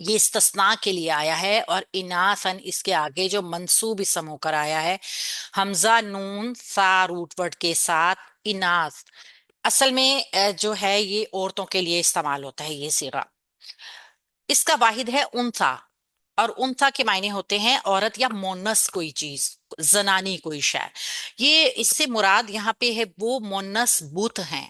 یہ استثناء کے لیے آیا ہے، اور اناثن اس کے آگے جو منصوب اسم ہو کر آیا ہے حمزہ نون سا روٹ ورڈ کے ساتھ، اناث اصل میں جو ہے یہ عورتوں کے لیے استعمال ہوتا ہے یہ صیغہ، اس کا واحد ہے انثا، اور انثا کے معنی ہوتے ہیں عورت یا مونس کوئی چیز، زنانی کوئی شے۔ یہ اس سے مراد یہاں پہ ہے وہ مونس بت ہیں،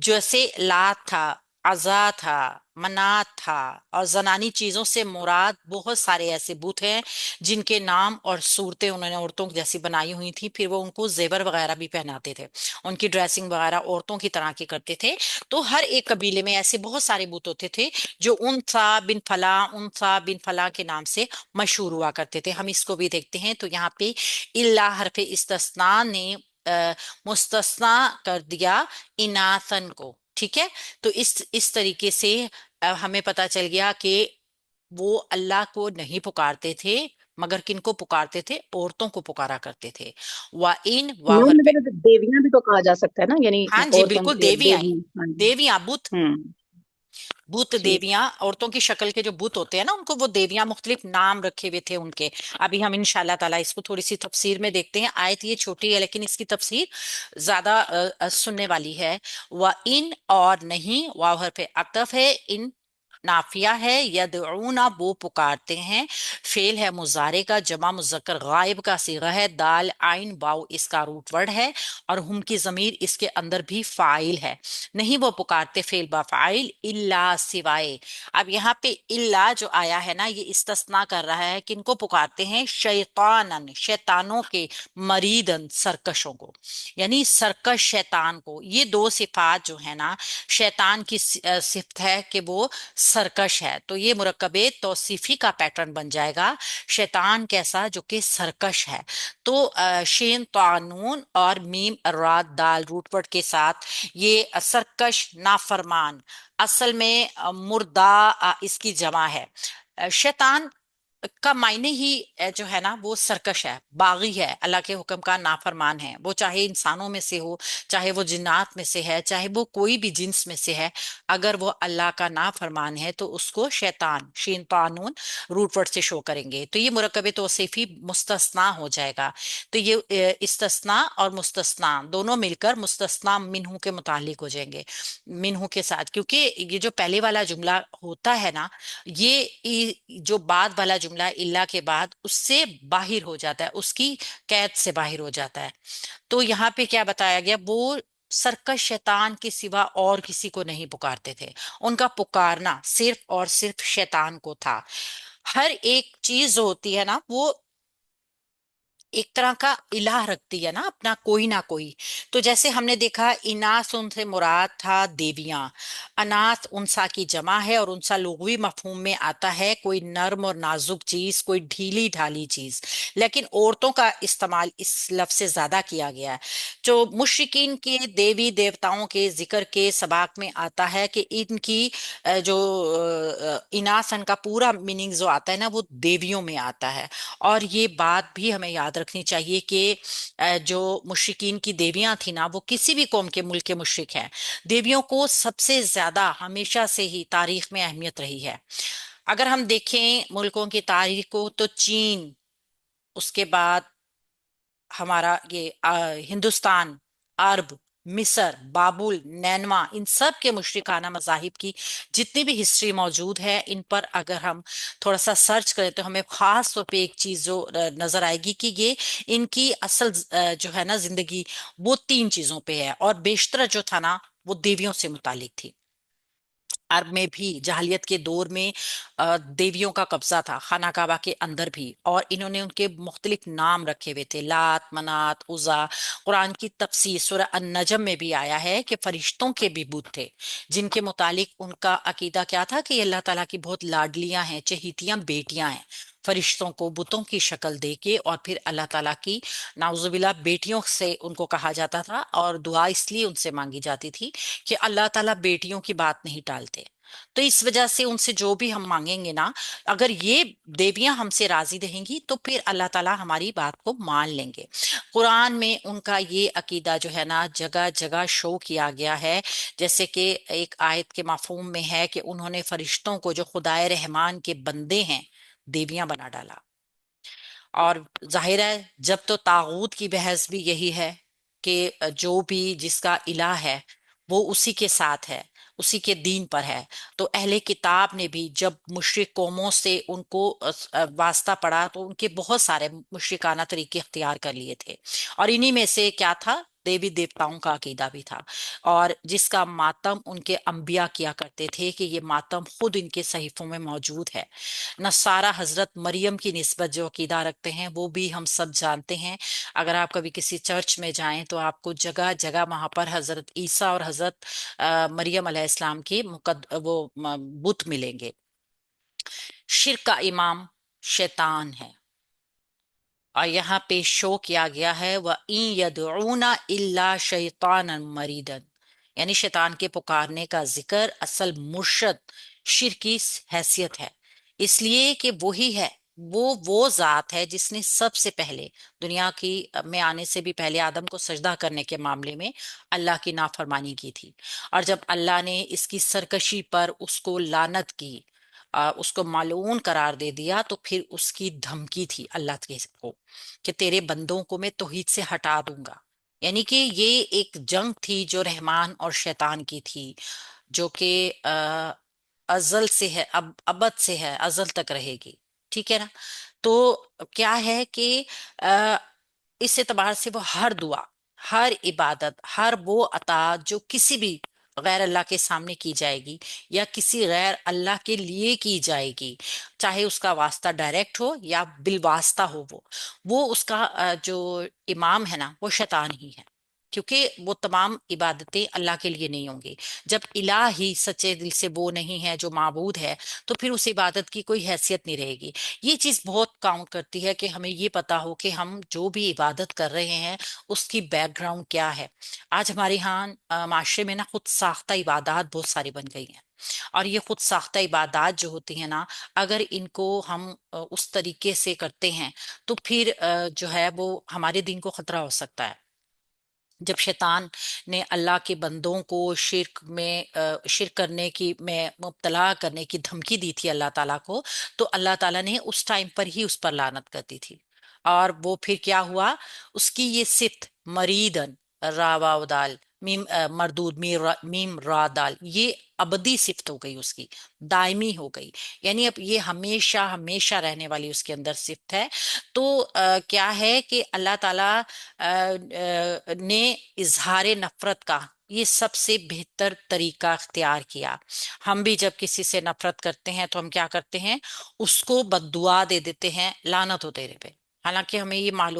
جیسے لات تھا، عزا تھا، منات تھا، اور زنانی چیزوں سے مراد بہت سارے ایسے بت ہیں جن کے نام اور صورتیں انہوں نے عورتوں جیسی بنائی ہوئی تھی، پھر وہ ان کو زیور وغیرہ بھی پہناتے تھے، ان کی ڈریسنگ وغیرہ عورتوں کی طرح کی کرتے تھے۔ تو ہر ایک قبیلے میں ایسے بہت سارے بت ہوتے تھے جو انثا بن فلاں، انثا بن فلاں کے نام سے مشہور ہوا کرتے تھے۔ ہم اس کو بھی دیکھتے ہیں، تو یہاں پہ اللہ حرف استثناء نے مستثنا کر دیا اناثن کو، ٹھیک ہے۔ تو اس طریقے سے ہمیں پتا چل گیا کہ وہ اللہ کو نہیں پکارتے تھے، مگر کن کو پکارتے تھے؟ عورتوں کو پکارا کرتے تھے۔ وَإِن واو نون حرف، میں دیویاں بھی تو کہا جا سکتا ہے نا، یعنی ہاں جی عورتوں بالکل، کی دیویاں ہی، دیوی، ہاں جی۔ دیویاں بت، ہوں، بت ٹھیک۔ دیویاں عورتوں کی شکل کے جو بت ہوتے ہیں نا ان کو وہ دیویاں، مختلف نام رکھے ہوئے تھے ان کے۔ ابھی ہم انشاءاللہ تعالیٰ اس کو تھوڑی سی تفسیر میں دیکھتے ہیں، آیت یہ چھوٹی ہے لیکن اس کی تفسیر زیادہ سننے والی ہے۔ وَإِن اور نہیں، واو حرف عطف ہے، ان نافیہ ہے، یدعون وہ پکارتے ہیں، فعل ہے مضارع کا، جمع مذکر غائب کا صیغہ ہے، دال عین واو اس کا روٹ ورڈ ہے، اور ہم کی ضمیر اس کے اندر بھی فاعل ہے۔ نہیں وہ پکارتے، فعل با فاعل، الا سوائے۔ اب یہاں پہ الا جو آیا ہے نا یہ استثناء کر رہا ہے، کن کو پکارتے ہیں؟ شیطانن، شیطانوں کے، مریدن سرکشوں کو، یعنی سرکش شیطان کو۔ یہ دو صفات جو ہے نا، شیطان کی صفت ہے کہ وہ سرکش ہے، تو یہ مرکب توصیفی کا پیٹرن بن جائے گا، شیطان کیسا؟ جو کہ سرکش ہے۔ تو شین طانون اور میم رات دال روٹ ورڈ کے ساتھ یہ سرکش، نافرمان، اصل میں مردہ اس کی جمع ہے۔ شیطان کا معنی ہی جو ہے نا وہ سرکش ہے، باغی ہے، اللہ کے حکم کا نافرمان ہے، وہ چاہے انسانوں میں سے ہو، چاہے وہ جنات میں سے ہے، چاہے وہ کوئی بھی جنس میں سے ہے، اگر وہ اللہ کا نافرمان ہے تو اس کو شیطان، شین قانون روٹ ورڈ سے شو کریں گے، تو یہ مرکب توصیفی مستثنا ہو جائے گا۔ تو یہ استثناء اور مستثنا دونوں مل کر مستثنا منہو کے متعلق ہو جائیں گے، منہو کے ساتھ، کیونکہ یہ جو پہلے والا جملہ ہوتا ہے نا، یہ جو بعد والا جملہ اللہ کے بعد اس سے باہر ہو جاتا ہے، اس کی قید سے باہر ہو جاتا ہے۔ تو یہاں پہ کیا بتایا گیا؟ وہ سرکش شیطان کے سوا اور کسی کو نہیں پکارتے تھے، ان کا پکارنا صرف اور صرف شیطان کو تھا۔ ہر ایک چیز جو ہوتی ہے نا وہ ایک طرح کا الہ رکھتی ہے نا اپنا، کوئی نہ کوئی۔ تو جیسے ہم نے دیکھا اناث ان سے مراد تھا دیویاں، اناث انسا کی جمع ہے، اور انسا لغوی مفہوم میں آتا ہے کوئی نرم اور نازک چیز، کوئی ڈھیلی ڈھالی چیز، لیکن عورتوں کا استعمال اس لفظ سے زیادہ کیا گیا ہے۔ جو مشرکین کے دیوی دیوتاؤں کے ذکر کے سباق میں آتا ہے کہ ان کی جو اناسن کا پورا میننگ جو آتا ہے نا وہ دیویوں میں آتا ہے۔ اور یہ بات بھی ہمیں یاد رکھنی چاہیے کہ جو مشرکین کی دیویاں تھیں نا وہ کسی بھی قوم کے ملک کے مشرک ہیں، دیویوں کو سب سے زیادہ ہمیشہ سے ہی تاریخ میں اہمیت رہی ہے۔ اگر ہم دیکھیں ملکوں کی تاریخ کو تو چین، اس کے بعد ہمارا یہ ہندوستان، عرب، مصر، بابل، نینوا، ان سب کے مشرکانہ مذاہب کی جتنی بھی ہسٹری موجود ہے، ان پر اگر ہم تھوڑا سا سرچ کریں تو ہمیں خاص طور پہ ایک چیز جو نظر آئے گی کہ یہ ان کی اصل جو ہے نا زندگی وہ تین چیزوں پہ ہے، اور بیشتر جو تھا نا وہ دیویوں سے متعلق تھی۔ عرب میں بھی جاہلیت کے دور میں دیویوں کا قبضہ تھا، خانہ کعبہ کے اندر بھی، اور انہوں نے ان کے مختلف نام رکھے ہوئے تھے، لات، منات، عزا۔ قرآن کی تفسیر سورہ النجم میں بھی آیا ہے کہ فرشتوں کے بھی بت تھے جن کے متعلق ان کا عقیدہ کیا تھا کہ یہ اللہ تعالیٰ کی بہت لاڈلیاں ہیں، چہیتیاں بیٹیاں ہیں، فرشتوں کو بتوں کی شکل دے کے، اور پھر اللہ تعالیٰ کی نعوذ باللہ بیٹیوں سے ان کو کہا جاتا تھا، اور دعا اس لیے ان سے مانگی جاتی تھی کہ اللہ تعالیٰ بیٹیوں کی بات نہیں ٹالتے۔ تو اس وجہ سے ان سے جو بھی ہم مانگیں گے نا، اگر یہ دیویاں ہم سے راضی رہیں گی تو پھر اللہ تعالیٰ ہماری بات کو مان لیں گے۔ قرآن میں ان کا یہ عقیدہ جو ہے نا جگہ جگہ شو کیا گیا ہے، جیسے کہ ایک آیت کے مفہوم میں ہے کہ انہوں نے فرشتوں کو جو خدائے رحمان کے بندے ہیں دیویاں بنا ڈالا۔ اور ظاہر ہے جب تو طاغوت کی بحث بھی یہی ہے کہ جو بھی جس کا الہ ہے وہ اسی کے ساتھ ہے، اسی کے دین پر ہے۔ تو اہل کتاب نے بھی جب مشرک قوموں سے ان کو واسطہ پڑا تو ان کے بہت سارے مشرکانہ طریقے اختیار کر لیے تھے، اور انہی میں سے کیا تھا؟ دیوی دیوتاؤں کا عقیدہ بھی تھا، اور جس کا ماتم ان کے انبیاء کیا کرتے تھے، کہ یہ ماتم خود ان کے صحیفوں میں موجود ہے۔ نصارہ حضرت مریم کی نسبت جو عقیدہ رکھتے ہیں وہ بھی ہم سب جانتے ہیں۔ اگر آپ کبھی کسی چرچ میں جائیں تو آپ کو جگہ جگہ وہاں پر حضرت عیسیٰ اور حضرت مریم علیہ السلام کے بت ملیں گے۔ شرک کا امام شیطان ہے، اور یہاں پہ شو کیا گیا ہے وَإِن يَدْعُونَ إِلَّا شَيْطَانًا مَرِيدًا، یعنی شیطان کے پکارنے کا ذکر اصل مرشد شرک کی حیثیت ہے، اس لیے کہ وہی ہے، وہ ذات ہے جس نے سب سے پہلے دنیا کی میں آنے سے بھی پہلے آدم کو سجدہ کرنے کے معاملے میں اللہ کی نافرمانی کی تھی، اور جب اللہ نے اس کی سرکشی پر اس کو لعنت کی، اس کو ملعون قرار دے دیا، تو پھر اس کی دھمکی تھی اللہ کے کو کہ تیرے بندوں کو میں توحید سے ہٹا دوں گا۔ یعنی کہ یہ ایک جنگ تھی جو رحمان اور شیطان کی تھی، جو کہ ازل سے ہے، ابد سے ہے، ازل تک رہے گی، ٹھیک ہے نا؟ تو کیا ہے کہ آ، اس اعتبار سے وہ ہر دعا، ہر عبادت، ہر وہ اطاعت جو کسی بھی غیر اللہ کے سامنے کی جائے گی یا کسی غیر اللہ کے لیے کی جائے گی، چاہے اس کا واسطہ ڈائریکٹ ہو یا بالواسطہ ہو، وہ اس کا جو امام ہے نا وہ شیطان ہی ہے، کیونکہ وہ تمام عبادتیں اللہ کے لیے نہیں ہوں گی۔ جب الہ ہی سچے دل سے وہ نہیں ہے جو معبود ہے، تو پھر اس عبادت کی کوئی حیثیت نہیں رہے گی۔ یہ چیز بہت کاؤنٹ کرتی ہے کہ ہمیں یہ پتا ہو کہ ہم جو بھی عبادت کر رہے ہیں اس کی بیک گراؤنڈ کیا ہے۔ آج ہمارے ہاں معاشرے میں نا خود ساختہ عبادات بہت ساری بن گئی ہیں، اور یہ خود ساختہ عبادات جو ہوتی ہیں نا، اگر ان کو ہم اس طریقے سے کرتے ہیں تو پھر جو ہے وہ ہمارے دین کو خطرہ ہو سکتا ہے۔ جب شیطان نے اللہ کے بندوں کو شرک کرنے کی میں مبتلا کرنے کی دھمکی دی تھی اللہ تعالیٰ کو، تو اللہ تعالیٰ نے اس ٹائم پر ہی اس پر لعنت کر دی تھی، اور وہ پھر کیا ہوا؟ اس کی یہ صفت مریدن، را واو دال میم مردود میم را دال، یہ ابدی صفت ہو گئی، اس کی دائمی ہو گئی، یعنی اب یہ ہمیشہ ہمیشہ رہنے والی اس کے اندر صفت ہے۔ تو کیا ہے کہ اللہ تعالیٰ نے اظہار نفرت کا یہ سب سے بہتر طریقہ اختیار کیا۔ ہم بھی جب کسی سے نفرت کرتے ہیں تو ہم کیا کرتے ہیں؟ اس کو بد دعا دے دیتے ہیں، لعنت ہو تیرے پہ، حالانکہ ہمیں یہ معلوم